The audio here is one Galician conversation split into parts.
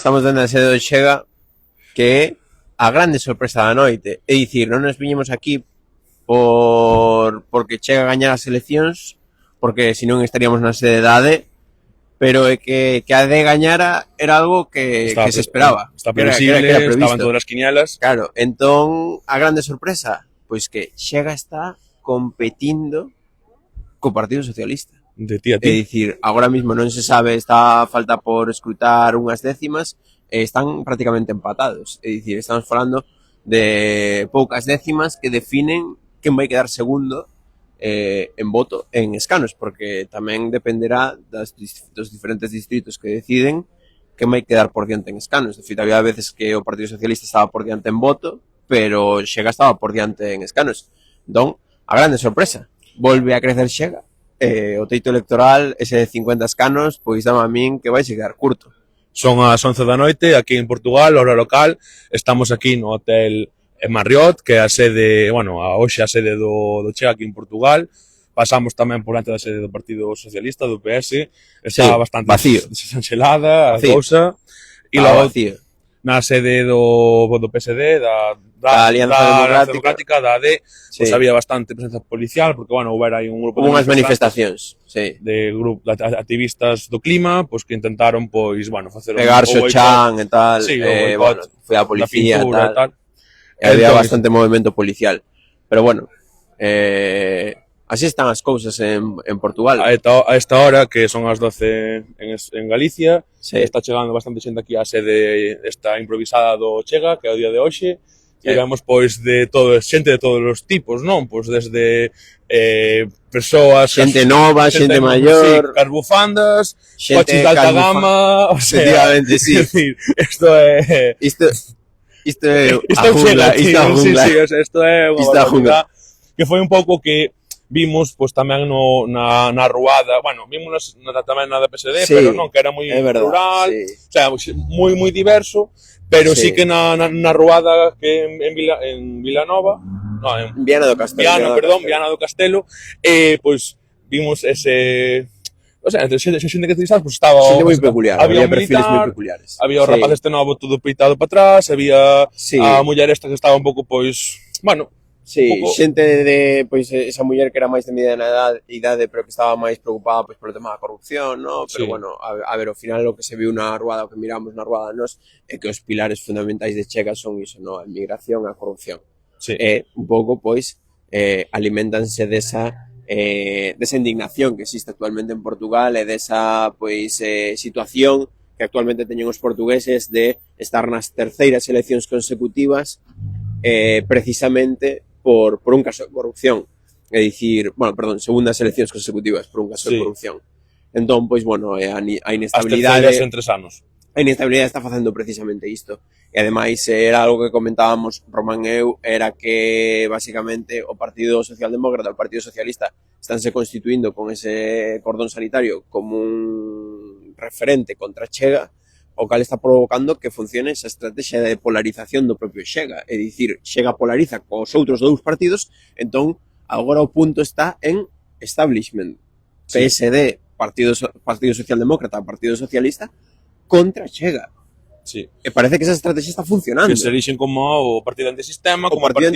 Estamos dentro da sede do Chega, que é a grande sorpresa da noite. É dicir, non nos viñemos aquí porque Chega a gañar as eleccións, porque senón estaríamos na sede da AD, pero é que a AD gañara era algo que se esperaba. Está previsible, que era estaban todas as quinielas. Claro, entón, a grande sorpresa, pois que Chega está competindo co Partido Socialista. De ti a ti. É dicir, agora mismo non se sabe, está a falta por escrutar unhas décimas, están prácticamente empatados. É dicir, estamos falando de poucas décimas que definen quen vai quedar segundo en voto en escanos, porque tamén dependerá dos diferentes distritos que deciden quen vai quedar por diante en escanos. De feito, había veces que o Partido Socialista estaba por diante en voto, pero Chega estaba por diante en escanos. Entón, a grande sorpresa, volve a crecer Chega. O teito electoral, ese de 50 escanos, pois dame a min que vai quedar curto. Son as 11 da noite, aquí en Portugal, hora local. Estamos aquí no Hotel Marriott, que é a sede, hoxe a sede do Chega aquí en Portugal. Pasamos tamén por diante da sede do Partido Socialista, do PS. Está bastante vacío, desanxelada a cousa. E logo na sede do PSD, da Alianza Democrática, da AD, pues había bastante presencia policial, porque, houbera aí un grupo de manifestacións, de activistas do clima, que intentaron, facer pegarse o chan e tal, foi a policía e tal. Había bastante movimento policial. Pero así están as cousas en Portugal. A esta hora, que son as 12 en Galicia, está chegando bastante xente aquí á sede esta improvisada do Chega, que é o día de hoxe. E vemos, de xente de todos os tipos, non? Desde persoas... Xente nova, xente maior... Cas bufandas, coches de alta gama... Efectivamente, sí. Isto é... Isto é a jungla. Isto é unha barbaridade. Que foi un pouco que vimos tamén na ruada, vimos tamén na da PSD, pero non, que era moi rural, o sea, moi diverso, pero sí que na ruada que en Vilanova, en Viana do Castelo, Viana do Castelo, vimos ese... O sea, entre xente que entrevistadas, estaba... Xente moi peculiar, había perfiles moi peculiares. Había o rapaz este novo todo peitado para atrás, había a muller esta que estaba un pouco, Sí, xente de, esa muller que era máis de mediana idade, pero que estaba máis preocupada, polo tema da corrupción, ¿no? Pero, a ver, ao final, o que se viu na ruada, o que miramos na ruada nos, é que os pilares fundamentais de Chega son iso, ¿no? A migración e a corrupción. E, un pouco, alimentanse desa indignación que existe actualmente en Portugal e desa, situación que actualmente teñen os portugueses de estar nas terceiras eleccións consecutivas precisamente por un caso de corrupción. É dicir, segundas eleccións consecutivas por un caso de corrupción. Entón, a inestabilidade... As terceiras en 3 anos. A inestabilidade está facendo precisamente isto. E, ademais, era algo que comentábamos Román e eu, era que, basicamente, o Partido Socialdemócrata e o Partido Socialista estánse constituindo con ese cordón sanitario como un referente contra Chega, o cal está provocando que funcione esa estrategia de polarización do propio Chega. É dicir, Chega polariza cos outros dous partidos, entón, agora o punto está en establishment. PSD, Partido Socialdemócrata, Partido Socialista, contra Chega. E parece que esa estrategia está funcionando. Que se elixen como o partido antisistema, como o partido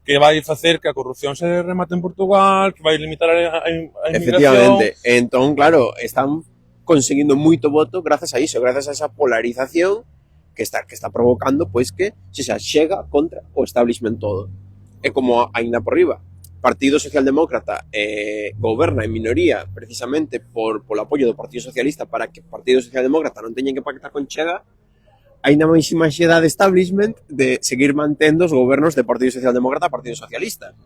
que vai facer que a corrupción se remate en Portugal, que vai limitar a inmigración. Efectivamente. Entón, claro, están conseguindo moito voto grazas a iso, grazas a esa polarización que está provocando que se Chega contra o establishment todo. É como aínda por riba, Partido Socialdemócrata goberna en minoría precisamente polo apoio do Partido Socialista para que o Partido Socialdemócrata non teña que pactar con Chega, aínda máis imaxedade establishment de seguir mantendo os gobernos de Partido Socialdemócrata e Partido Socialista.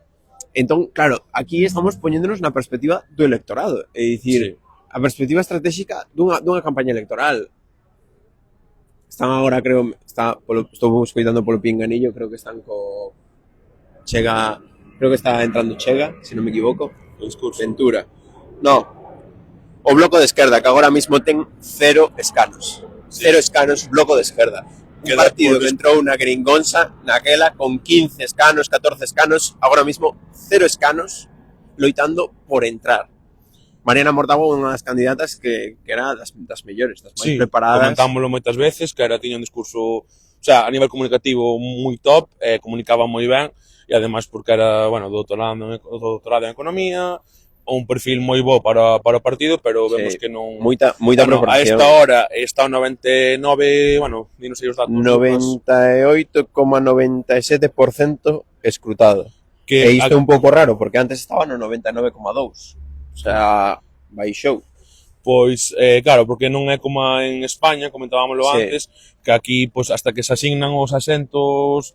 Entón, claro, aquí estamos poñéndonos na perspectiva do electorado, é dicir, a perspectiva estratégica dunha campaña electoral. Están agora, estou escoitando polo pinganillo, creo que están Chega, creo que está entrando Chega, se non me equivoco. Ventura. No, o Bloco de Esquerda, que agora mismo ten 0 escanos. 0 escanos, Bloco de Esquerda. Un partido que entrou na gringonza, naquela, con 15 escanos, 14 escanos, agora mismo 0 escanos, loitando por entrar. Mariana Mortágua unha das candidatas que era das mellores, das máis preparadas. Comentámoslo moitas veces, que tiña un discurso, o sea, a nivel comunicativo moi top, comunicaba moi ben, e ademais porque era, bueno, doutorado en economía, un perfil moi bo para o partido, pero vemos que non... Moita preparación. A esta hora está o 99, bueno, non sei os datos. 98,97% escrutado. E isto é un pouco raro, porque antes estaba no 99,2%. O sea, baixou. Pois, claro, porque non é como en España, comentábamoslo antes, que aquí, pues, hasta que se asignan os asentos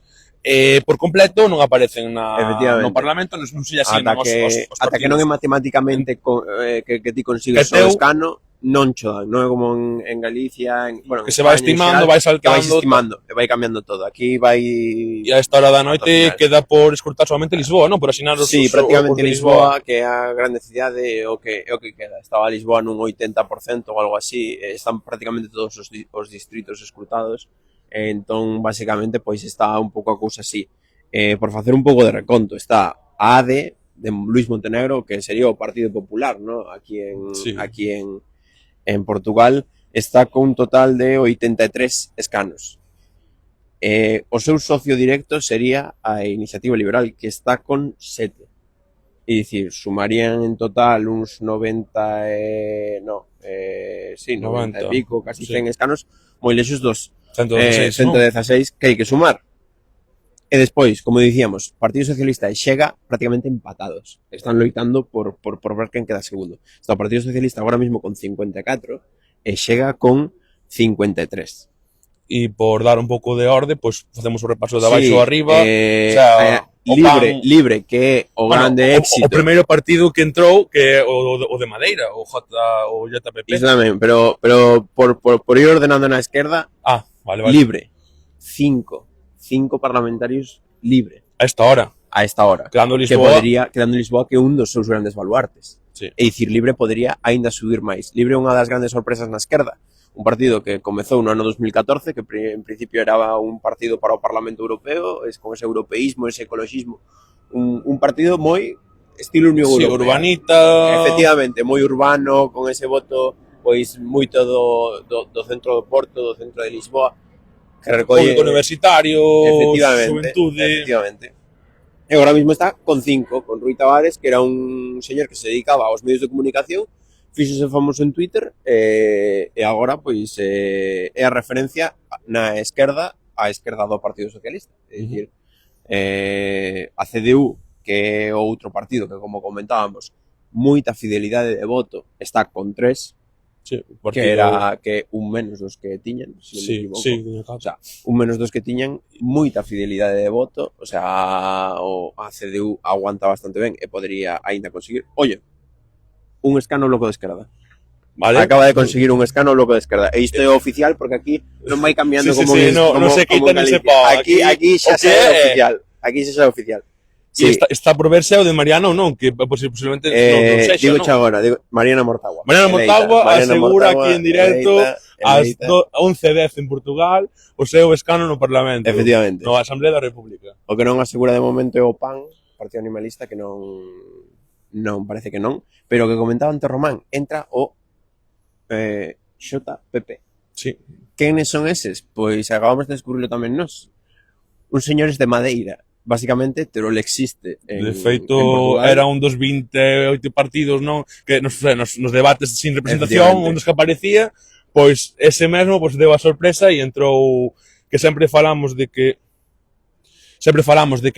por completo, non aparecen no Parlamento, non se asignan os partidos. Ata que non é matemáticamente que ti consigues o escano, non cho dan, non é como en Galicia, que se vai estimando, vai saltando, que vai estimando, e vai cambiando todo. Aquí vai... E a esta hora da noite queda por escrutar solamente Lisboa, non? Por asinar os... Sí, prácticamente Lisboa, que é a grande cidade, o que queda. Estaba Lisboa nun 80% ou algo así, están prácticamente todos os distritos escrutados. Entón, basicamente, pois está un pouco a cousa así. Por facer un pouco de reconto, está a AD de Luis Montenegro, que sería o Partido Popular, ¿no? Aquí en Portugal, está con un total de 83 escanos. O seu socio directo sería a Iniciativa Liberal, que está con 7. É dicir, sumarían en total uns 90 e pico, casi 100 escanos, moi lexos dos 116 que hai que sumar. E despois, como dicíamos, Partido Socialista e Chega prácticamente empatados. Están loitando por ver quen queda segundo. Está o Partido Socialista agora mesmo con 54 e Chega con 53. E por dar un pouco de orde, pois facemos o repaso de abaixo a arriba. O sea, Libre, que é o grande éxito. O primeiro partido que entrou, que é o de Madeira, o JPP. Iso tamén, pero por ir ordenando na esquerda, vale. Libre, 5 parlamentarios libre. A esta hora. Quedando Lisboa que é un dos seus grandes baluartes. Sí. É dicir, Libre podería aínda subir máis. Libre é unha das grandes sorpresas na esquerda. Un partido que comezou no ano 2014, que en principio era un partido para o Parlamento Europeo, con ese europeísmo, ese ecologismo. Un partido moi estilo Unión Europea. Urbanita. Efectivamente, moi urbano, con ese voto pois moito do centro do Porto, do centro de Lisboa, que recolle universitario, xuventude. Efectivamente. E agora mesmo está con 5, con Rui Tavares, que era un señor que se dedicaba aos medios de comunicación, fíxose famoso en Twitter, e agora pois é a referencia na esquerda, a esquerda do Partido Socialista. É dicir, a CDU, que é outro partido que, como comentábamos, moita fidelidade de voto, está con 3, sí, que era que un menos dos que tiñan, se non me equivoco. Sí, o sea, un menos dos que tiñan, moita fidelidade de voto, o sea, a CDU aguanta bastante ben e podería aínda conseguir. Oye, un escano Bloco de Esquerda. Vale. Acaba de conseguir un escano Bloco de Esquerda. E isto é oficial porque aquí non vai cambiando como se quita ni se pon. Aquí xa é oficial. Aquí xa é oficial. Sí. Está por verse o de Mariana ou non, que posiblemente non sexa, digo xa agora, Mariana Mortágua. Mariana Mortágua asegura aquí en directo ás 11:10 en Portugal o seu escano no Parlamento. Efectivamente. No Asamblea da República. O que non asegura de momento é o PAN, Partido Animalista, que non parece que non, pero que comentaba antes Román, entra o JPP. Sí. Quenes son eses? Pois acabamos de descubrirlo tamén nós. Uns señores de Madeira. Basicamente, Terol existe de feito, era un dos 28 partidos, non, que nos debates sin representación, un dos que aparecía, pois ese mesmo pois deu a sorpresa e entrou, que sempre falamos de que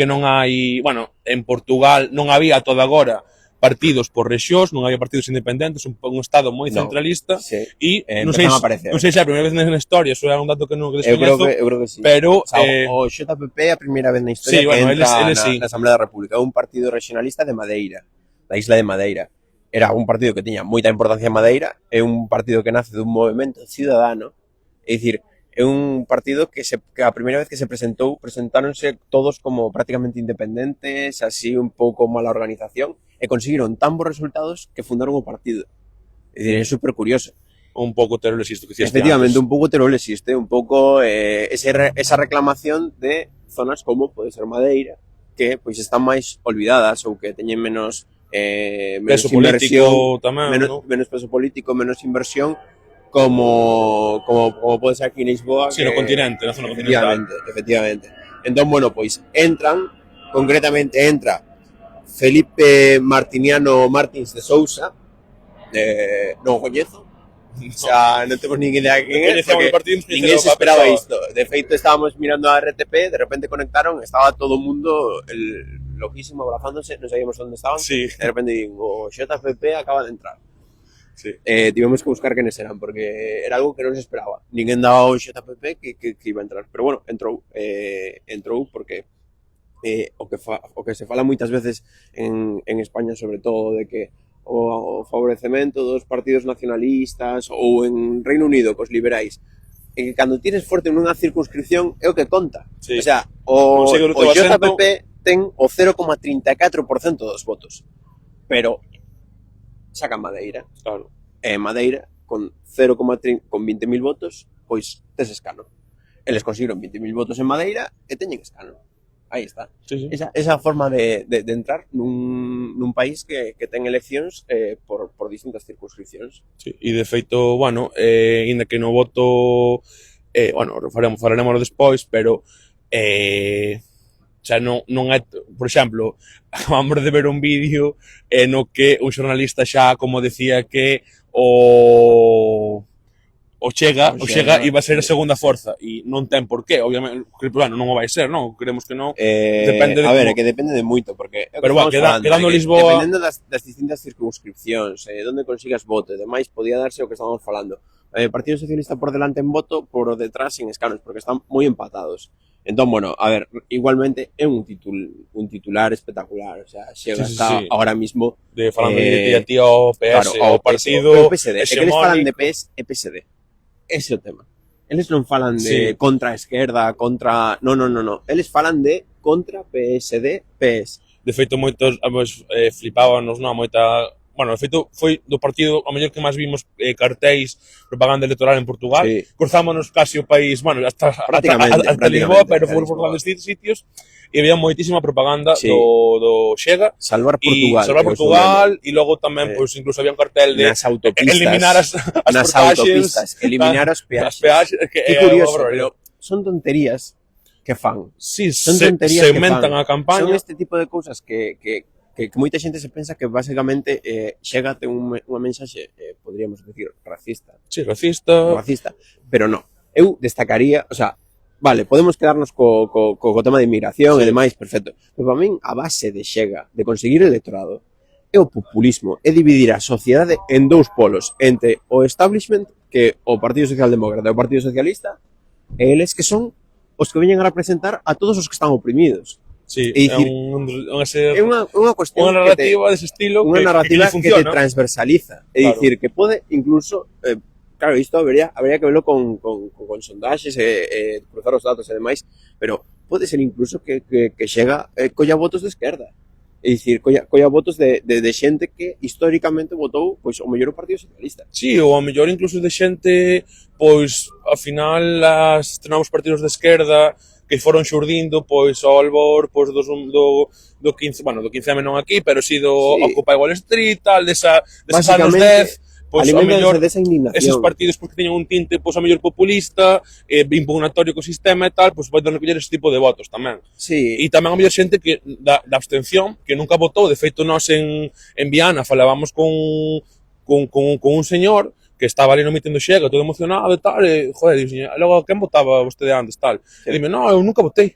non hai, bueno, en Portugal non había toda agora partidos por rexións, non había partidos independentes, un estado moi centralista, e non sei se a primeira vez na historia, eso é un dato que non descoñezo, eu creo que sí. Pero o JPP é a primeira vez na historia que entra na Asamblea da República, un partido regionalista de Madeira, da isla de Madeira. Era un partido que tiña moita importancia en Madeira, é un partido que nace dun movemento ciudadano, é dicir, é un partido que a primeira vez que se presentáronse todos como prácticamente independentes, así un pouco mala organización, e conseguiron tan bons resultados que fundaron o partido. É dicir, é super curioso. Un pouco Terol existe, que efectivamente, un pouco Terol existe, un pouco esa reclamación de zonas como pode ser Madeira, que pois están máis olvidadas ou que teñen menos menos peso inversión, político tamén, menos peso político, menos inversión, como pode ser aquí en Lisboa. Sí, no continente, na zona continental. Efectivamente. Entón, bueno, pois concretamente entra Felipe Martiniano Martins de Sousa, non o coñezo, o sea, non temos nin idea de quen é, porque ninguén se esperaba isto. De feito, estábamos mirando a RTP, de repente conectaron, estaba todo o mundo loquísimo abrazándose, non sabíamos onde estaban, sí. De repente digo, o JPP acaba de entrar. Sí. Tivemos que buscar quenes eran, porque era algo que non se esperaba. Ninguén daba o JPP que iba a entrar, pero bueno, entrou porque o que se fala moitas veces en España, sobre todo, de que o favorecemento dos partidos nacionalistas ou en Reino Unido cos liberais, e que cando tires forte nunha circunscripción é o que conta. Sí. O sea, o JPP ten o 0,34% dos votos, pero sacan Madeira. Claro. Madeira, con 20.000 votos, pois tes escano. Eles conseguiron 20.000 votos en Madeira e teñen escano. Aí está. Sí. Esa forma de entrar nun país que ten eleccións por distintas circunscripcións. Sí. E de feito, bueno, inda que no voto, bueno, falaremos despois, pero o sea, non é, por exemplo, acabamos de ver un vídeo no que un xornalista xa como decía que o Chega iba a ser a segunda forza e non ten por qué, obviamente, bueno, non o vai ser, non? Creemos que non. Depende de que depende de moito, porque pero bueno, quedando Lisboa, dependendo das distintas circunscripcións, onde consigas voto e demais, podía darse o que estábamos falando. Partido Socialista por delante en voto, por detrás sin escanos, porque están moi empatados. Entón, bueno, a ver, igualmente é un titular espectacular, o sea, Chega está ahora mismo falando de tío PS, claro, o partido o PSD, é que eles falan de PS e PSD. Ese é o tema. Eles non falan de contra a esquerda, contra... No. Eles falan de contra PSD, PS. De feito, moitos flipábanos, non? Moita... Bueno, de feito, foi do partido ao mellor que máis vimos cartéis, propaganda electoral en Portugal. Sí. Cruzámonos casi o país, bueno, hasta Lisboa, pero fomos por grandes sitios e había moitísima propaganda do Chega. Salvar Portugal. E logo tamén, pois, incluso había un cartel de nas autopistas, eliminar as portaxes, eliminar as peaxes. Que curioso, pero son tonterías que fan. Sí, son tonterías que fan. A campaña. Son este tipo de cousas que moita xente se pensa que basicamente Chega ten unha mensaxe, podríamos decir, racista. Sí, racista, pero non. Eu destacaría, o sea, vale, podemos quedarnos co tema de inmigración e demais, perfecto. Pero para min, a base de Chega, de conseguir electorado, é o populismo, é dividir a sociedade en dous polos, entre o establishment, que o Partido Socialdemócrata e o Partido Socialista, e eles que son os que veñen a representar a todos os que están oprimidos. Sí, é dicir, é unha cuestión, unha narrativa dese estilo, unha narrativa que te transversaliza, é dicir, que pode incluso, claro, isto habría que verlo con sondaxes, cruzar os datos e demais, pero pode ser incluso que Chega colla votos de esquerda, é dicir, colla votos de xente que históricamente votou, pois, o mellor o Partido Socialista. Sí, ou a mellor incluso de xente, pois, ao final, os novos partidos de esquerda que foron xurdindo, pois, ao albor, pois, do 15, bueno, do 15M non aquí, pero si do Occupy Wall Street, tal, deses anos 10, pois, ao mellor, eses partidos, porque teñen un tinte, pois, ao mellor populista, impugnatorio co sistema e tal, pois, poden recoller ese tipo de votos tamén. Sí. E tamén a mellor xente que da abstención, que nunca votou, de feito, nós en Viana falábamos con un señor que estaba ali no mitin do Chega, todo emocionado e tal, e, joder, digo, logo, quen votaba vostede antes, tal? E dime, non, eu nunca votei.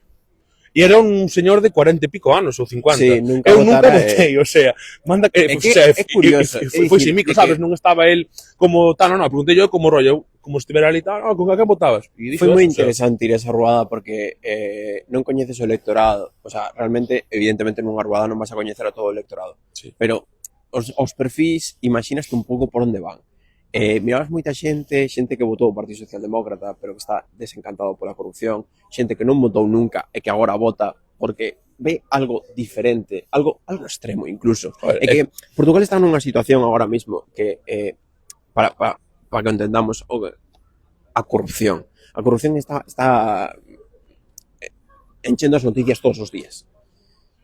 E era un señor de 40 e pico anos, ou 50. Sí, nunca votei, o sea, manda que... É curioso. Foi sin micro, sabes, non estaba el como tal, non, preguntei yo como rollo, como estivera ali tal, con que votabas? Foi moi interesante ir a esa ruada porque non coñeces o electorado, o sea, realmente, evidentemente, nunha ruada non vas a coñecer a todo o electorado, pero os perfis, imaginaste un pouco por onde van. Mirabas moita xente que votou o Partido Socialdemócrata pero que está desencantado pola corrupción, xente que non votou nunca e que agora vota porque ve algo diferente, algo extremo incluso. É que Portugal está nunha situación agora mismo que para que entendamos a corrupción está enchendo as noticias todos os días.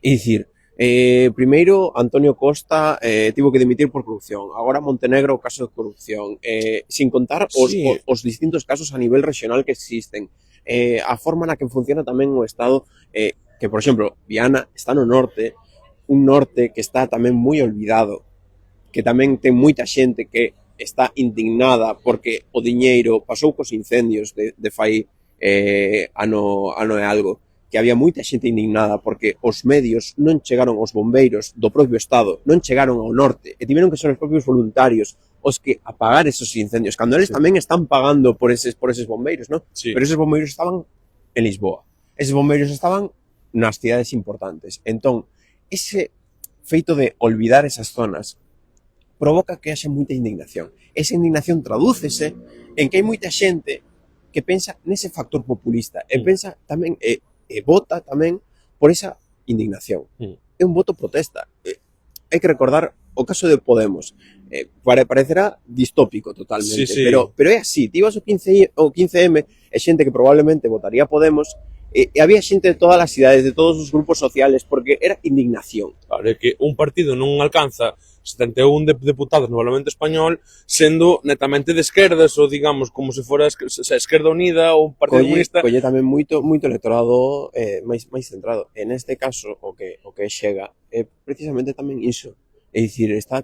É dicir, Primeiro, Antonio Costa tivo que dimitir por corrupción. Agora Montenegro, caso de corrupción. Sin contar os distintos casos a nivel regional que existen. A forma na que funciona tamén o Estado, que, por exemplo, Viana está no norte, un norte que está tamén moi olvidado, que tamén ten moita xente que está indignada porque o diñeiro pasou cos incendios de fai ano e algo, que había moita xente indignada porque os medios non chegaron aos bombeiros do propio Estado, non chegaron ao norte, e tiveron que ser os propios voluntarios os que apagar esos incendios, cando eles tamén están pagando por eses bombeiros, ¿no? Sí. Pero eses bombeiros estaban en Lisboa, eses bombeiros estaban nas cidades importantes. Entón, ese feito de olvidar esas zonas provoca que haxe moita indignación. Esa indignación tradúcese en que hai moita xente que pensa nese factor populista e pensa tamén e vota tamén por esa indignación. É un voto protesta. Hai que recordar o caso de Podemos. Parecerá distópico totalmente, sí. pero é así. Ti vas o 15M e xente que probablemente votaría Podemos e había xente de todas as cidades, de todos os grupos sociales, porque era indignación. Claro, é que un partido non alcanza 71 deputados no Parlamento Español sendo netamente de esquerdas ou, digamos, como se fora a Esquerda Unida ou un Partido Comunista. Colle tamén moito electorado máis centrado. En este caso, o que chega é precisamente tamén iso. É dicir, está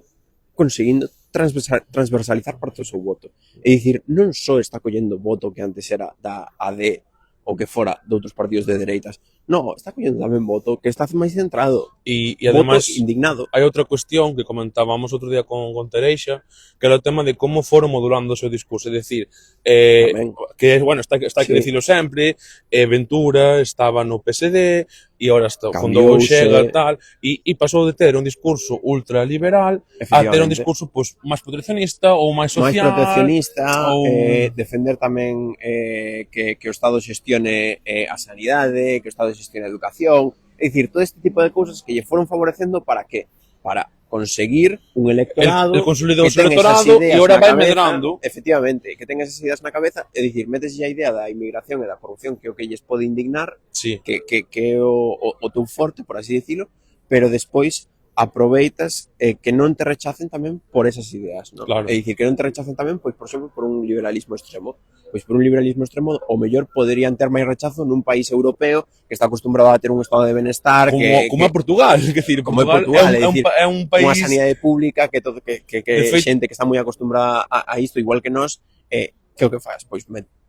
conseguindo transversalizar parte do seu voto. É dicir, non só está collendo voto que antes era da AD ou que fora de outros partidos de dereitas. No, está collendo tamén voto que está máis centrado. E además, voto indignado. Hai outra cuestión que comentábamos outro día con Tereixa, que era o tema de como foron modulando o seu discurso. É dicir, que, bueno, está que dicilo sempre, Ventura estaba no PSD, e ahora fundou o Xega e tal, e pasou de ter un discurso ultraliberal a ter un discurso pues, máis proteccionista ou máis social. Máis proteccionista, defender tamén que o Estado xestione a sanidade, que o Estado xestione a educación, é dicir, todo este tipo de cousas que lle foron favorecendo para que? Para conseguir un electorado el consolidou o electorado e ahora vai medrando. Efectivamente, que ten esas ideas na cabeza, é dicir, metes a idea da inmigración e da corrupción que o que lles pode indignar, que é o teu forte, por así dicilo, pero despois aproveitas que non te rechacen tamén por esas ideas, ¿no? Claro. É dicir, que non te rechacen tamén, pois, por exemplo, por un liberalismo extremo. Pois por un liberalismo extremo, o mellor poderían ter máis rechazo nun país europeo que está acostumbrado a ter un estado de benestar, como a Portugal, é dicir, como Portugal, é un país unha sanidade pública que xente que está moi acostumbrada a isto, igual que nós, que o que faz?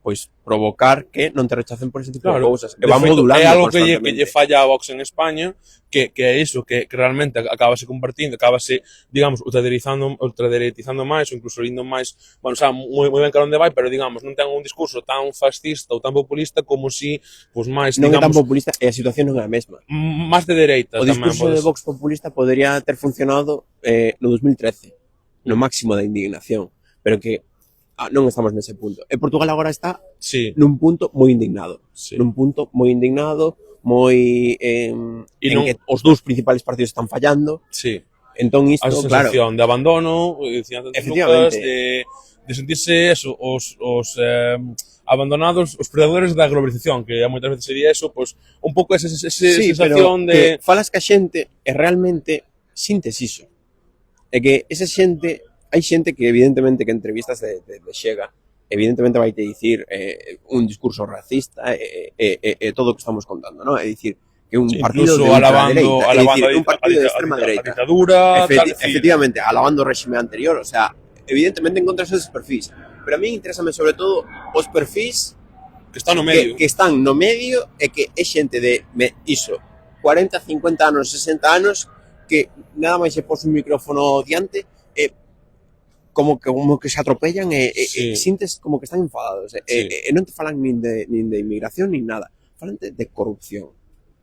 Pois provocar que non te rechacen por ese tipo de cousas. E van modulando. É algo que lle falla a Vox en España, que é iso, que realmente acabase compartindo, acabase, digamos, ultradereitizando máis, ou incluso indo máis, bueno, xa, moi ben cara onde vai, pero, digamos, non ten un discurso tan fascista ou tan populista como si, pois, máis, digamos... Non é tan populista, e a situación non é a mesma. Máis de dereita. O discurso de Vox populista podería ter funcionado no 2013, no máximo da indignación, pero que non estamos nese punto. E Portugal agora está nun punto moi indignado. Nun punto moi indignado, moi en que os dous principales partidos están fallando. Entón isto, claro, a sensación de abandono, de sentirse eso, os abandonados, os predadores da globalización, que moitas veces sería eso, pues, un pouco esa sensación de... falas que a xente é realmente sintes iso. É que esa xente... Hai xente que, evidentemente, que entrevistas de Xega, evidentemente vai te dicir un discurso racista e todo o que estamos contando, ¿no? É dicir, que un partido de ultradereita, é dicir, un partido de extrema dereita. Efectivamente, alabando o réxime anterior, o sea, evidentemente encontras esos perfis. Pero a mí interésame sobre todo os perfis que están no medio. Que están no medio e que é xente de, iso, 40, 50 anos, 60 anos, que nada máis se pos un micrófono diante como que se atropellan e sintes como que están enfadados. E non te falan nin de inmigración nin nada. Falan de corrupción.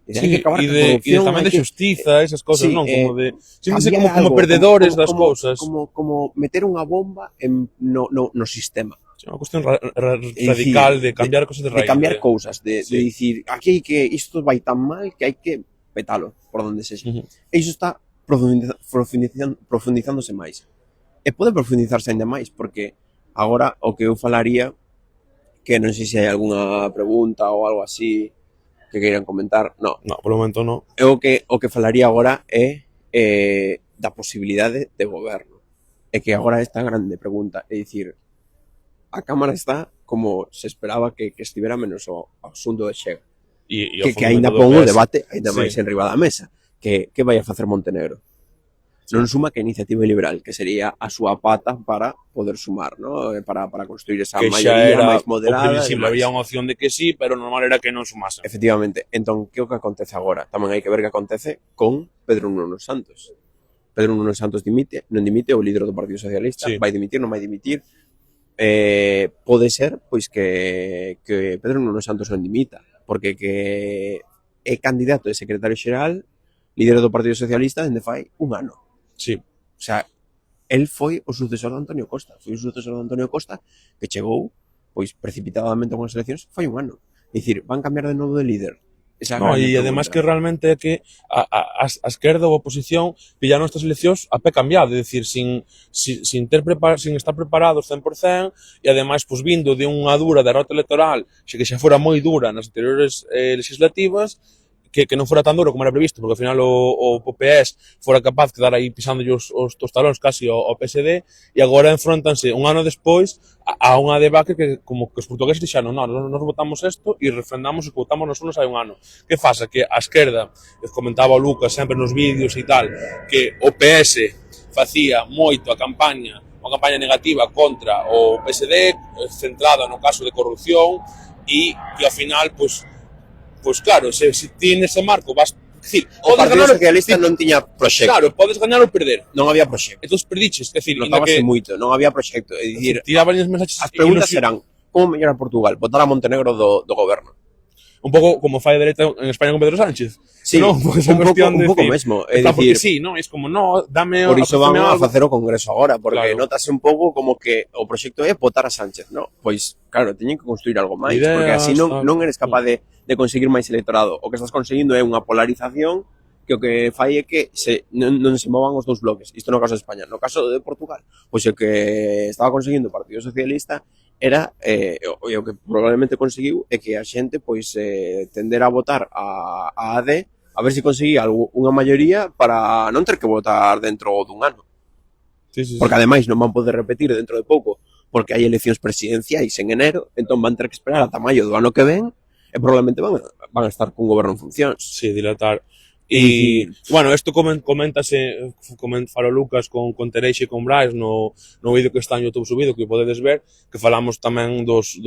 E tamén de xustiza, esas cousas, non? Como de... Síntese como perdedores das cousas. Como meter unha bomba no sistema. Unha cuestión radical de cambiar cousas de raíz. De cambiar cousas, de dicir, aquí que isto vai tan mal que hai que petalo por donde sexa. E iso está profundizándose máis. E pode profundizarse ainda máis, porque agora o que eu falaría, que non sei se hai algunha pregunta ou algo así, que queiran comentar, no. No, polo momento non. O que falaría agora é da posibilidade de goberno. É que agora esta grande pregunta, é dicir, a Cámara está como se esperaba que estivera menos o asunto de Chega. Que aínda pon o debate aínda máis en riba da mesa. Que vai a facer Montenegro? Non suma que a Iniciativa Liberal, que sería a súa pata para poder sumar, ¿no? Para construir esa maioría máis moderada. Había unha opción de que sí, pero normal era que non sumase. Efectivamente. Entón, que o que acontece agora? Tamén hai que ver que acontece con Pedro Nuno Santos. Pedro Nuno Santos dimite, non dimite, o líder do Partido Socialista, vai dimitir, non vai dimitir. Pode ser, pois, que Pedro Nuno Santos non dimita, porque que é candidato de secretario xeral, líder do Partido Socialista, dende fai un ano. Sí. O sea, el foi o sucesor de Antonio Costa. Foi o sucesor de Antonio Costa que chegou, pois, precipitadamente a unhas eleccións fai un ano. É dicir, van cambiar de novo de líder. No, e ademais que realmente é que a esquerda ou a oposición pillaron estas eleccións a pé cambiado, é dicir, sin estar preparados 100%, e ademais, pois, vindo de unha dura derrota electoral, que xa fora moi dura nas anteriores legislativas, que non fora tan duro como era previsto, porque ao final o PS fora capaz de quedar aí pisándolle os talóns casi ao PSD, e agora enfrontanse un ano despois a unha debacle que como que os portugueses dixeron, non, nos votamos isto e refrendamos o que votamos nos unos hai un ano. Que pasa? Que a esquerda, comentaba o Lucas sempre nos vídeos e tal, que o PS facía moito a campaña, unha campaña negativa contra o PSD, centrada no caso de corrupción, e que ao final, pois claro, se ti nese marco vas... Decir, o Partido Socialista non tiña proxecto. Claro, podes ganar ou perder. Non había proxecto. Entón perdiches, é dicir, notábase moito, non había proxecto. É dicir, as preguntas serán, como mellorar Portugal? Votar a Montenegro do goberno. Un pouco como fai a dereita en España con Pedro Sánchez. Sí, no, un pouco mesmo. É dicir, sí, non? É como, no, dame... Por iso van a facer o Congreso agora, porque notase un pouco como que o proxecto é votar a Sánchez, non? Pois, claro, teñen que construir algo máis, porque así non eres capaz de conseguir máis electorado. O que estás conseguindo é unha polarización que o que fai é que non se movan os dous bloques. Isto no caso de España. No caso de Portugal, pois o que estaba conseguindo o Partido Socialista era, o que probablemente conseguiu é que a xente pois tendera a votar a AD a ver se conseguía unha maioría para non ter que votar dentro dun ano. Porque ademais non van poder repetir dentro de pouco, porque hai eleccións presidenciais en enero, entón van ter que esperar ata maio do ano que ven e probablemente van a estar cun goberno en funcións. Sí, dilatar. E, bueno, isto coméntase, falo Lucas con Tereixa e con Brais no vídeo que está en YouTube subido, que podedes ver, que falamos tamén dos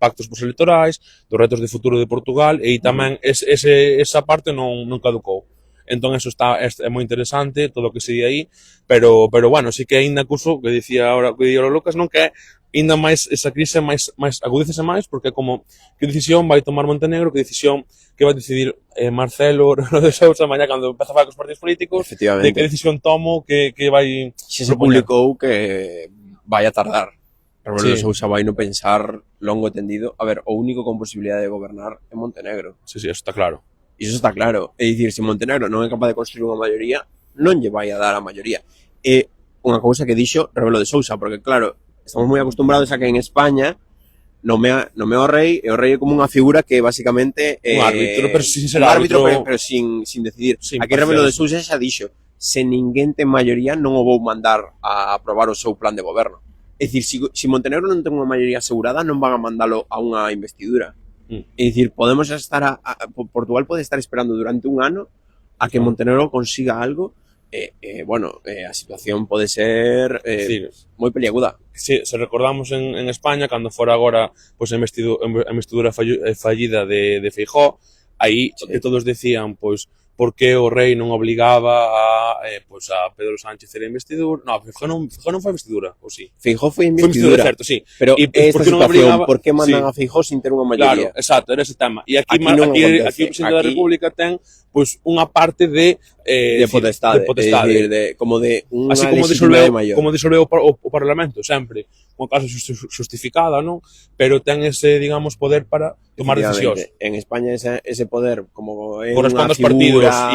pactos postelectorais, dos retos de futuro de Portugal, e tamén esa parte non caducou. Entón, eso é moi interesante, todo o que se di aí, pero bueno, sí que aínda acuso, que dicía ahora Lucas, non que é ainda máis esa crise máis agudícese máis, porque é como que decisión vai tomar Montenegro, que decisión que vai decidir Marcelo de Sousa mañá cando empeza a falar cos partidos políticos, de que decisión tomo que vai... Se publicou que vai a tardar. Rebelo de Sousa vai no pensar longo e tendido. A ver, o único con posibilidade de gobernar é Montenegro. Sí, eso está claro. Iso está claro. É dicir, se Montenegro non é capaz de construir unha maioría, non lle vai a dar a maioría. É unha cousa que dixo Rebelo de Sousa, porque claro, estamos moi acostumbrados a que en España nomea o rei, e o rei é como unha figura que basicamente un árbitro, pero sin ser árbitro, pero sin decidir. Aquí Rebelo de Sousa xa dixo, se ninguén ten maioría non o vou mandar a aprobar o seu plan de goberno. É dicir, se Montenegro non ten unha maioría asegurada, non van a mandalo a unha investidura. É dicir, podemos estar Portugal pode estar esperando durante un ano a que Montenegro consiga algo. A situación pode ser moi peliaguda. Se recordamos en España, cando fora agora a investidura fallida de Feijóo, aí que todos decían, por que o rei non obligaba a Pedro Sánchez a investidura. No, Feijóo non foi investidura, ou si? Feijóo foi investidura, certo, sí. Pero esta situación, por que mandan a Feijóo sin ter unha maioría? Claro, exacto, era ese tema. E aquí o presidente da República ten unha parte de potestade, como de unha legitimidade maior. Como disolveu o Parlamento, sempre, con caso justificada, non? Pero ten ese, digamos, poder para tomar decisións. En España ese poder, como é corresponde aos partidos a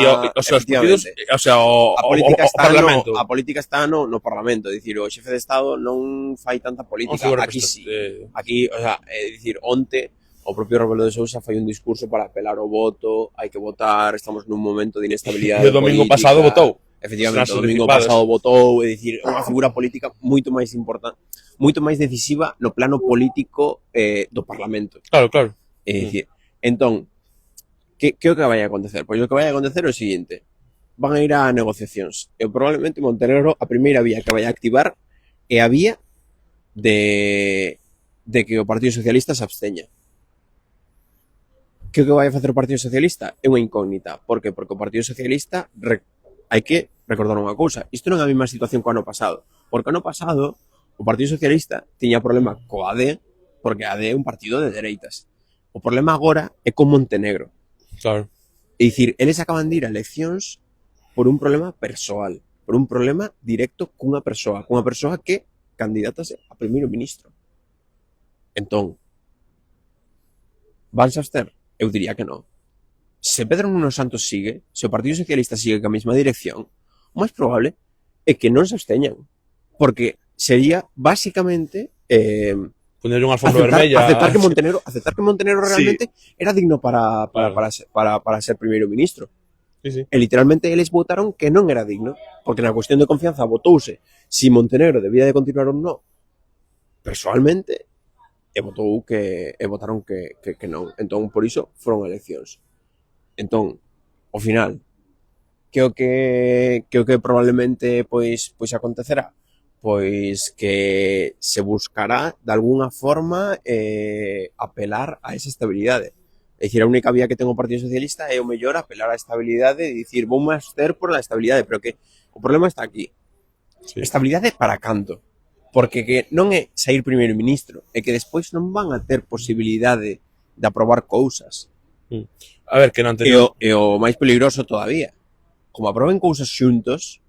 política está no Parlamento, é dicir, o xefe de Estado non fai tanta política, aquí sí. Aquí, é dicir, onte o propio Rebelo de Sousa fai un discurso para apelar ao voto, hai que votar, estamos nun momento de inestabilidade política. E o domingo pasado votou. Efectivamente, o domingo pasado votou, é dicir, unha figura política moito máis importante, moito máis decisiva no plano político do Parlamento. Claro, claro. É dicir, entón, que o que vai a acontecer? Pois o que vai a acontecer é o seguinte, van a ir a negociacións, e probablemente Montenegro a primeira vía que vai a activar é a vía de que o Partido Socialista se absteña. Que o que vai a facer o Partido Socialista é unha incógnita. Por que? Porque o Partido Socialista hai que recordar unha cousa. Isto non é a mesma situación que o ano pasado. Porque o ano pasado o Partido Socialista tiña problema co AD, porque a AD é un partido de dereitas. O problema agora é con Montenegro. Claro. É dicir, eles acaban de ir a eleccións por un problema persoal, por un problema directo cunha persoa que candidatase a primeiro ministro. Entón, vanse a abster? Eu diría que non. Se Pedro Nuno Santos sigue, se o Partido Socialista sigue ca mesma dirección, o máis probable é que non se absteñan. Porque sería, basicamente, poner unha alfombra vermella. Aceptar que Montenegro realmente era digno para ser primeiro ministro. Sí. E literalmente eles votaron que non era digno, porque na cuestión de confianza votouse si Montenegro debía de continuar ou non. Persoalmente, votaron que non. Entón, por iso, foron eleccións. Entón, ao final, que o que probablemente pois acontecerá? Pois que se buscará de alguna forma apelar a esa estabilidade. É dicir, a única vía que ten o Partido Socialista é o mellor apelar á estabilidade e dicir, vou abster por a estabilidade, pero que o problema está aquí. Sí. Estabilidade para canto? Porque que non é sair primeiro ministro, é que despois non van a ter posibilidade de aprobar cousas. A ver, que non teño... E o máis peligroso todavía, como aproben cousas xuntos,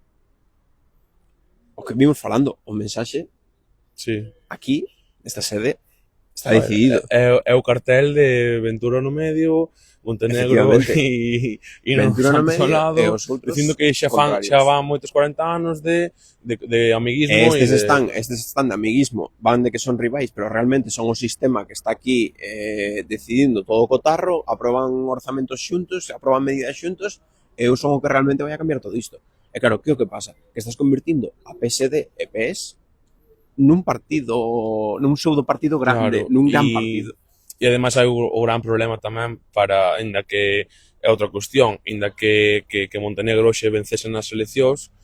o que vimos falando, o mensaxe, aquí, nesta sede, está decidido. É o cartel de Ventura no medio, Montenegro e Ventura no medio lado, e os outros dicindo que xa van moitos 40 anos de amiguismo. Estes están de amiguismo, van de que son rivais, pero realmente son o sistema que está aquí decidindo todo o cotarro, aproban orzamentos xuntos, aproban medidas xuntos, e eu son o que realmente vai a cambiar todo isto. E claro, que o que pasa? Que estás convirtindo a PSD e PS nun partido, nun pseudo partido grande, nun gran partido. E ademais hai o gran problema tamén para, ainda que é outra cuestión, ainda que Montenegro xe vencese nas eleccións,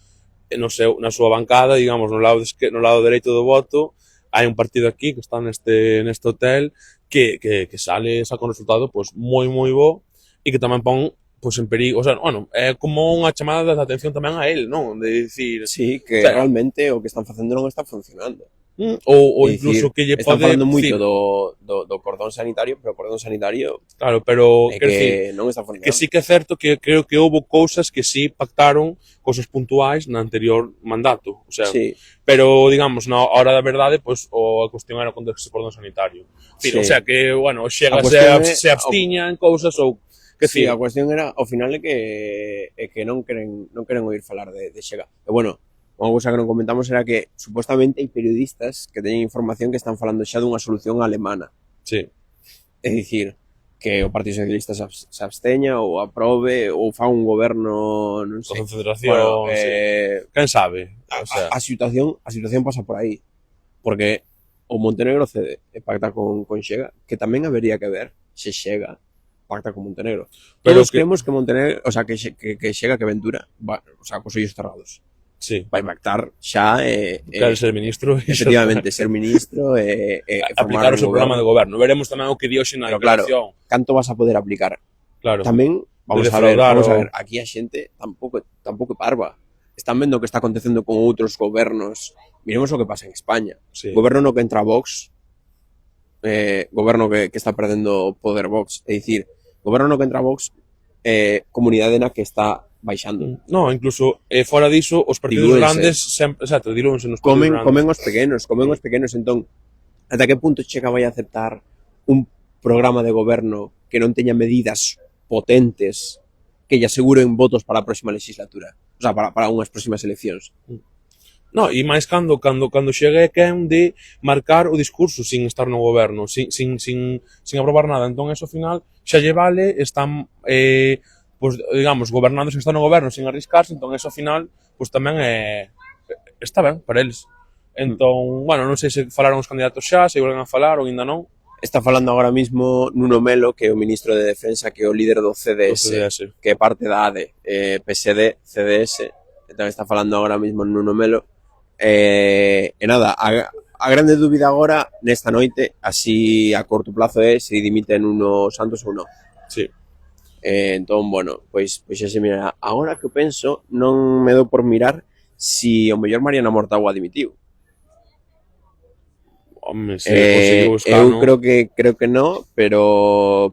na súa bancada, digamos, no lado dereito do voto, hai un partido aquí que está neste hotel que saca un resultado pois moi bo e que tamén pon pois en perigo, o sea, bueno, é como unha chamada de atención tamén a él, non? De dicir... Sí, que realmente o que están facendo non está funcionando. Ou incluso que lle están falando moito do cordón sanitario, pero o cordón sanitario... Claro, pero... que non está funcionando. Que sí que é certo que creo que houve cousas que sí pactaron, cousas puntuais na anterior mandato, o sea... Sí. Pero, digamos, na hora da verdade, pois, a cuestión era contra ese cordón sanitario. Sí. O sea, que, bueno, Xega se abstiña en cousas ou... Que sí, a cuestión era, ao final, é que non queren oír falar de Xega. E, bueno, unha cousa que non comentamos era que, supostamente, hai periodistas que teñen información que están falando xa dunha solución alemana. Sí. É dicir, que o Partido Socialista se absteña ou aprobe ou fa un goberno, non sei. Confederación, quen sabe? O sea, a situación pasa por aí. Porque o Montenegro cede e pacta con Xega, que tamén habería que ver se Xega pacta con Montenegro. Todos creemos que Montenegro, o sea, que Xega, que Ventura, o sea, cos ollos cerrados. Sí. Vai pactar xa claro, ser ministro. Efectivamente, ser ministro aplicar o seu programa de goberno. Veremos tamén o que di hoxe na declaración. Claro, canto vas a poder aplicar? Claro. Tamén, vamos a ver, aquí a xente tampouco é parva. Están vendo o que está acontecendo con outros gobernos. Miremos o que pasa en España. Sí. Goberno no que entra Vox, goberno que está perdendo poder Vox, é dicir, goberno no que entra Vox, comunidade na que está baixando. No, incluso fora diso, os partidos grandes sempre, exacto, dilúense nos partidos grandes. Comen os pequenos, entón, ata que punto Chega vai a aceptar un programa de goberno que non teña medidas potentes que lle aseguren votos para a próxima legislatura, o sea, para unhas próximas eleccións. No, e máis cando chegue quen de marcar o discurso sin estar no goberno, sin aprobar nada. Entón, eso, ao final, xa lle vale, están, pues, digamos, gobernando sin estar no goberno, sin arriscarse, entón, eso, ao final, pues, tamén está ben para eles. Entón, bueno, non sei se falaron os candidatos xa, se volven a falar ou ainda non. Está falando agora mismo Nuno Melo, que é o ministro de Defensa, que é o líder do CDS, que é parte da ADE, PSD, CDS. Entón, está falando agora mismo Nuno Melo. E nada, a grande dúbida agora nesta noite, así a corto plazo, é se dimite Nuno Santos ou non. Sí. Entón, bueno, pois xa se mira. Agora que penso, non me dou por mirar si o mellor Mariana Mortágua dimitiu. Home, se buscar, eu creo que no, pero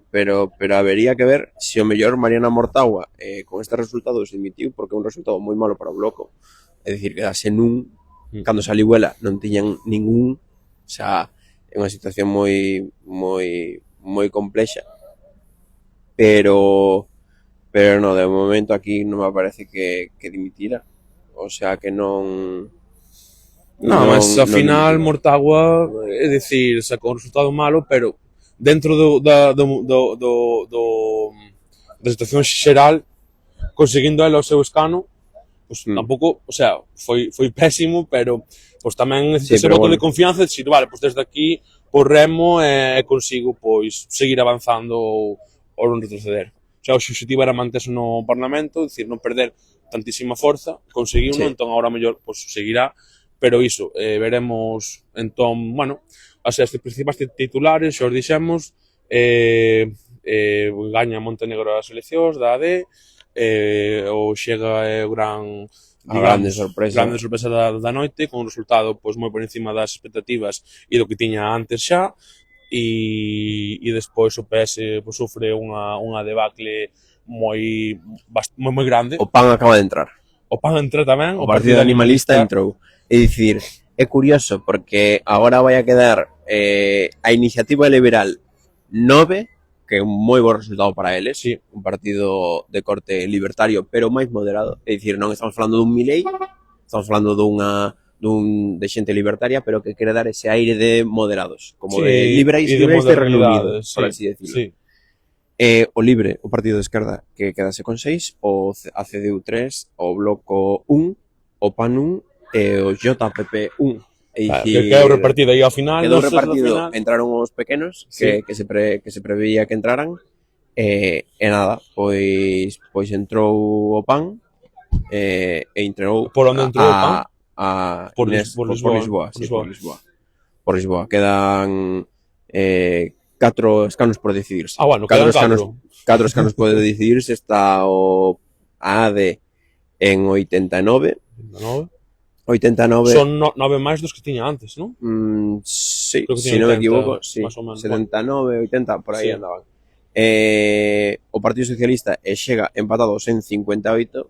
habería que ver se o mellor Mariana Mortágua con estes resultados dimitiu, porque é un resultado moi malo para o Bloco. É dicir, quedase nun, cando saliu ela non tiñan ningún, xa é unha situación moi complexa, pero no, de momento aquí non me parece que dimitira, o sea que non, mas ao final Mortágua, é dicir, sacou un resultado malo, pero dentro da situación xeral, conseguindo ela o seu escano, pues tampouco, o sea, foi pésimo, pero pues tamén necesita ese voto de confianza, de decir, vale, pues desde aquí por remo consigo pois seguir avanzando ou non retroceder. O sea, o objetivo era manterse no Parlamento, decir, non perder tantísima forza, conseguiu, entón agora mellor pues seguirá, pero iso, veremos, entón, bueno, as principais titulares, xa os dixemos, gaña Montenegro as eleccións da AD, ou chega o grande sorpresa da noite, con un resultado pois moi por encima das expectativas e do que tiña antes xa, e despois o PS pois, sofre unha debacle moi grande. O PAN acaba de entrar. O PAN entra tamén. O Partido Animalista entrou. É dicir, é curioso porque agora vai a quedar a Iniciativa Liberal 9, que é un moi bo resultado para eles, sí, un partido de corte libertario, pero máis moderado, é dicir, non estamos falando dun Milei, estamos falando de xente libertaria, pero que quere dar ese aire de moderados, como sí, de liberais de Reino Unido, sí, por así decirlo. Sí. O Libre, o partido de esquerda, que quedase con 6, o CDU 3, o Bloco 1, o PAN 1 e o JPP 1. Que quedou repartido aí ao final. Quedou repartido, entraron os pequenos, sí, que se preveía que entraran, e nada, pois entrou o PAN, e entrou... Por onde entrou o PAN? Por Lisboa. Por Lisboa. Quedan 4 escanos por decidirse. Bueno, quedan 4 escanos por decidirse. Está o AD en 89. 89. Son 9 máis dos que tiña antes, non? Sí, se non me equivoco, sí. 79, 80, por aí sí, andaban. O Partido Socialista chega empatados en 58.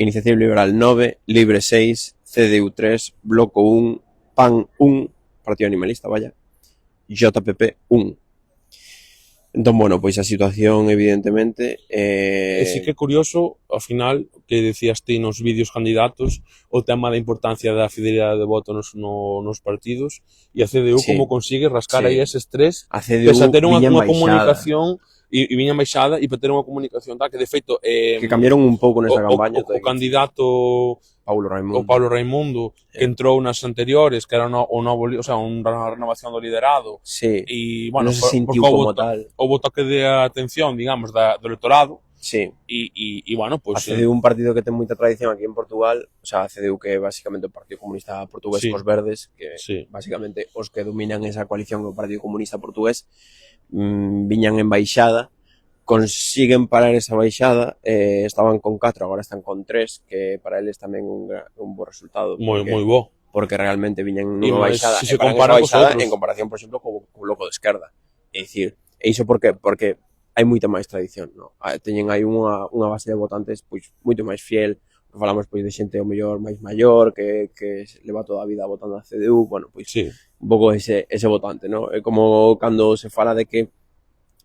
Iniciativa Liberal 9, Libre 6, CDU 3, Bloco 1, PAN 1, Partido Animalista, vaya, JPP 1. Entón, bueno, pois a situación, evidentemente... E sí que é curioso, ao final, que decías ti nos vídeos candidatos, o tema da importancia da fidelidade de voto nos partidos, e a CDU sí, como consigue rascar aí eses tres, a CDU pese a ter unha comunicación, e viña baixada, e para ter unha comunicación tal, que de feito... que cambiaron un pouco nesa campaña. O candidato... Paulo Raimundo, que entrou nas anteriores, que era o novo, o sea, unha renovación do liderado. Sí. E, bueno, non se sentiu como tal. Houve toque de atención, digamos, do electorado. Sí. E bueno, pois... A CDU, un partido que ten moita tradición aquí en Portugal, o sea, a CDU que é basicamente o Partido Comunista Portugués sí, cos verdes, que sí, basicamente os que dominan esa coalición do Partido Comunista Portugués, viñan en baixada, consiguen parar esa baixada, estaban con 4, agora están con 3, que para eles tamén un bo resultado. Moi bo. Porque realmente viñan nunha baixada, si se compara en comparación, por exemplo, co Bloco de Esquerda. É dicir, e iso porque hai moita máis tradición, no? Teñen aí unha base de votantes pois moito máis fiel, falamos pois de xente ao mellor máis maior, que leva toda a vida votando a CDU, bueno, pois sí, un pouco ese votante, no? É como cando se fala de que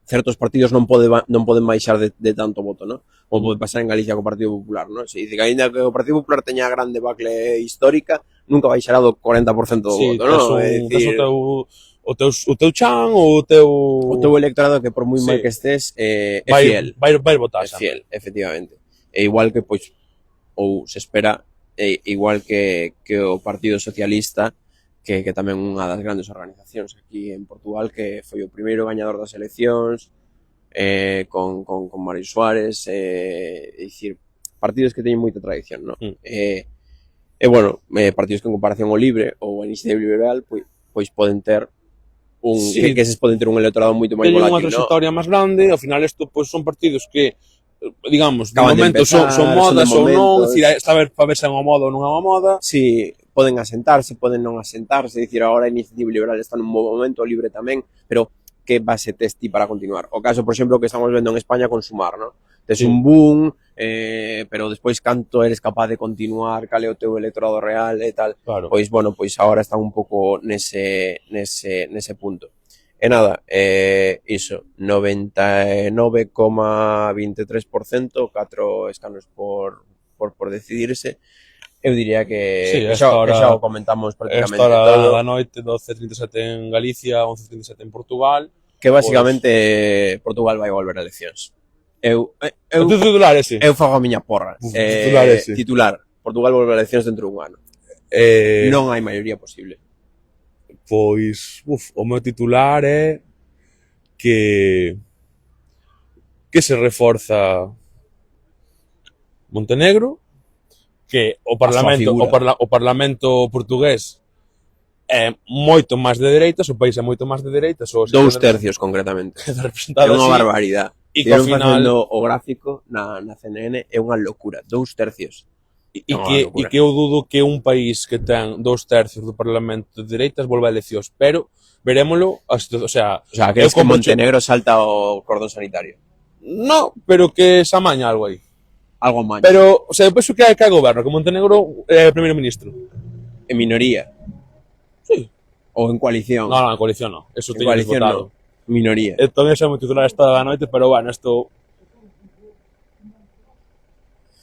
certos partidos non poden baixar de tanto voto, non? Como pode pasar en Galicia co Partido Popular, non? Se dice que aínda que o Partido Popular teña a grande bacle histórica, nunca baixará do 40% do voto, non? Tes o teu chan ou o teu electorado que por moi mal que estés é fiel. Vai votar. É fiel, efectivamente. E igual que, pois, ou se espera, igual que o Partido Socialista, que tamén unha das grandes organizacións aquí en Portugal, que foi o primeiro gañador das eleccións, con Mario Suárez, dicir, partidos que teñen moita tradición, non? Bueno, partidos que en comparación ao Libre ou a Iniciativa Liberal, pois poden ter que eses poden ter un electorado moito máis volátil, non? Teñen unha trayectoria máis grande, ao final isto pois son partidos que digamos, de momento son modas ou non, dicir, saber para ver se é unha moda ou non é unha moda. Si, poden asentarse, poden non asentarse, dicir, agora a Iniciativa Liberal está nun bo momento, o Libre tamén, pero que base tes ti para continuar? O caso, por exemplo, que estamos vendo en España con Sumar, non? Tes un boom, pero despois canto eres capaz de continuar, cal é o teu electorado real e tal. Claro. Pois, bueno, pois agora está un pouco nese punto. E nada, iso, 99,23%, 4 escanos por decidirse. Eu diría que xa o comentamos prácticamente todo. Esta hora da noite, 12:37 en Galicia, 11:37 en Portugal. Que basicamente Portugal vai volver a eleccións. O titular ese? Eu fago a miña porra. Titular. Portugal volve a eleccións dentro dun ano. Non hai maioría posible. Pois, o meu titular é que se reforza Montenegro, que o Parlamento portugués é moito máis de dereitas, o país é moito máis de dereitas. 2 tercios, concretamente. É unha barbaridade. E que ao final... o gráfico na CNN é unha locura. 2 tercios. E que eu dudo que un país que ten 2 tercios do Parlamento de dereitas volva a eleccións, pero verémolo, o sea, crees que Montenegro salta o cordón sanitario? No, pero que se amaña algo aí. Algo amaña. Pero, o sea, eu penso que hai goberno, que Montenegro é o primeiro ministro. En minoría? Sí. Ou en coalición? No, en coalición no. Eso teño votado. No. Minoría. Entón, ese é o meu titular esta da noite, pero, bueno, isto...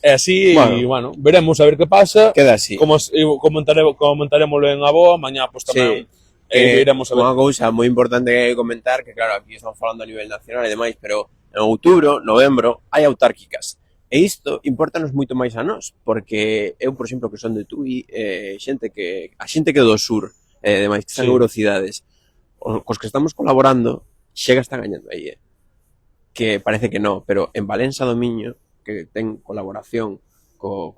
É así, e, bueno, veremos a ver que pasa. Queda así. Como comentaremoslo en a boa, mañá, pois tamén iremos a ver. Unha cousa moi importante que comentar, que claro, aquí estamos falando a nivel nacional e demais, pero en outubro, novembro, hai autárquicas. E isto importanos moito máis a nós, porque eu, por exemplo, que son de Tui, a xente que do sur, demais, que están en eurocidades, cos que estamos colaborando, Xega está gañando aí, que parece que non, pero en Valença do Miño, que ten colaboración con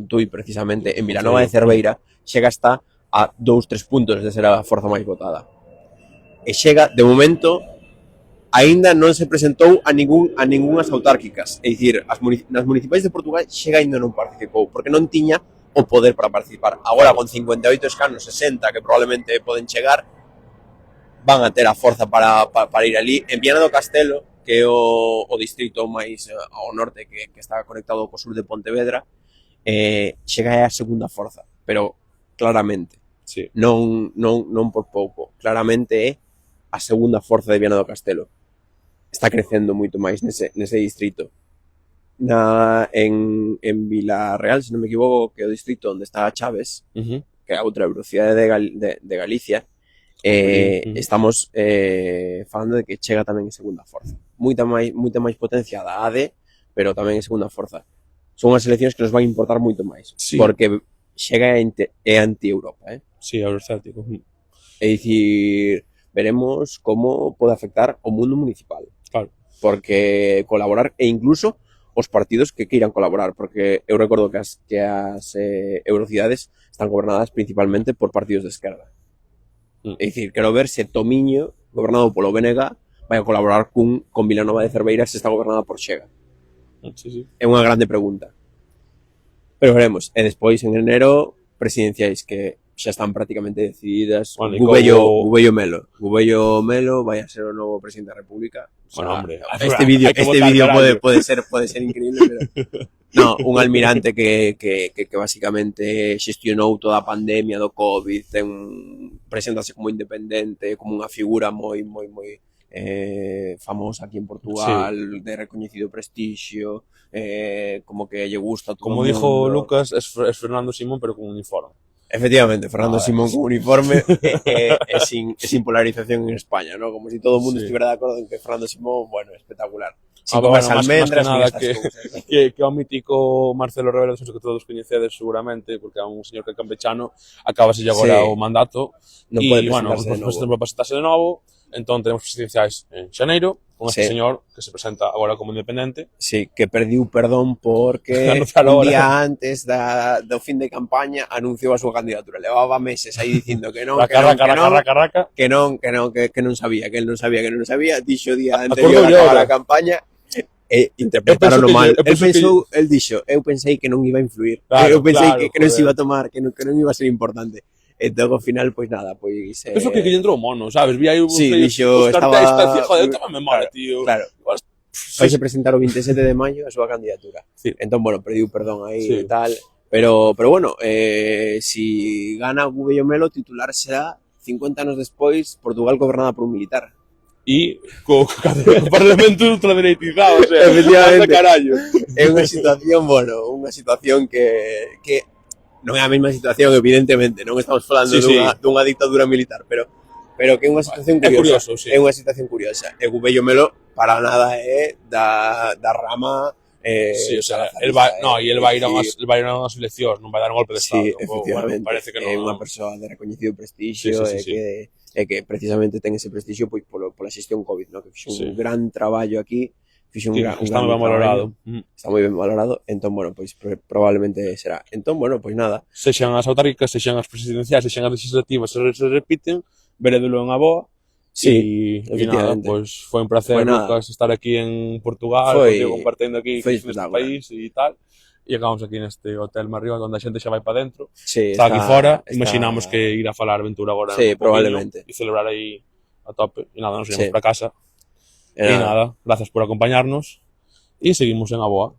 Tui, precisamente, en Vilanova de Cerveira, Xega está a 2-3 puntos de ser a forza máis votada. E Xega, de momento, aínda non se presentou a ningunhas autárquicas. É dicir, nas municipais de Portugal Xega aínda non participou, porque non tiña o poder para participar. Agora, con 58 escanos, 60, que probablemente poden chegar, van a ter a forza para ir ali. En Viana do Castelo, que é o distrito máis ao norte, que está conectado co sur de Pontevedra, Xega é a segunda forza, pero claramente, non por pouco, claramente é a segunda forza de Viana do Castelo. Está crecendo moito máis nese distrito. En Vilarreal, se non me equivoco, que é o distrito onde está Chaves, que é a outra velocidade de Galicia, estamos falando de que chega tamén en segunda forza. Moita máis potencia da AD, pero tamén en segunda forza. Son as eleccións que nos van importar moito máis, porque Xega é anti-Europa, Sí, eurocético. É dicir, veremos como pode afectar o mundo municipal. Claro. Porque colaborar, e incluso os partidos que queiran colaborar, porque eu recordo que as eurocidades están gobernadas principalmente por partidos de esquerda. É dicir, quero ver se Tomiño, gobernado polo BNG, vai a colaborar con Vilanova de Cerveira se está gobernada por Xega. Sí. É unha grande pregunta. Pero veremos. E despois, en enero, presidenciais que xa están prácticamente decididas. Gubello Melo vai a ser o novo presidente da República. Bueno, hombre, este vídeo pode ser increíble, pero no, un almirante que basicamente xestionou toda a pandemia do COVID, presentase como independente, como unha figura moi famosa aquí en Portugal, sí, de recoñecido prestixio, como que lle gusta a todo como dijo Lucas, es Fernando Simón pero con uniforme. Efectivamente, Fernando Simón con uniforme sin polarización en España, ¿no? Como si todo el mundo estuviera de acuerdo en que Fernando Simón, bueno, espectacular. Bueno, más que nada que o mítico Marcelo Rebelo, que todos coñecedes seguramente, porque é un señor que é campechano, acabase agora o mandato, non pode presentarse de novo, entón tenemos presidenciais en xaneiro, con este señor que se presenta agora como independente. Sí, que perdiu perdón porque un día antes do fin de campaña anunciou a súa candidatura. Levaba meses aí dicindo que non sabía, que él non sabía, dixo o día anterior a acabar a campaña, interpretaron mal. El dixo, eu pensei que non iba a influir, eu pensei que non se iba a tomar, que non iba a ser importante. Entón, ao final, pois nada, pois... Penso que lle entrou mono, sabes? Vi aí os cartéis e dicía, joder, tómame mola, tío. Claro, vais a presentar o 27 de maio a súa candidatura. Entón, bueno, perdiu perdón aí e tal. Pero bueno, si gana Gubello Melo, titular será 50 anos despois, Portugal gobernada por un militar. E co parlamento ultradereitizado, o sea, efectivamente, carallo. É unha situación que non é a mesma situación, evidentemente, non estamos falando dunha dictadura militar, pero que é unha situación curiosa. É unha situación curiosa. E Gubello Melo para nada é da rama o sea, el vai ir a unhas eleccións, non vai dar un golpe de estado. Efectivamente, parece que non. É unha persoa de recoñecido prestixio e que precisamente ten ese prestixio pois pola xestión COVID, ¿no? Que fixo un gran traballo aquí, está moi ben valorado. Está moi ben valorado, entón, bueno, pois probablemente será. Entón, bueno, pois nada. Sexan as autárquicas, sexan as presidenciais, sexan as legislativas, se repiten, verédolo en Aboa. Sí, e nada, pois foi un placer, Lucas, estar aquí en Portugal, compartindo aquí neste país e tal. E acabamos aquí neste hotel máis arriba, onde a xente xa vai para dentro. Está aquí fora, imaginamos que ir a falar aventura agora probablemente. E celebrar aí a tope. E nada, nos iremos para casa. E nada, gracias por acompañarnos e seguimos en Aboa.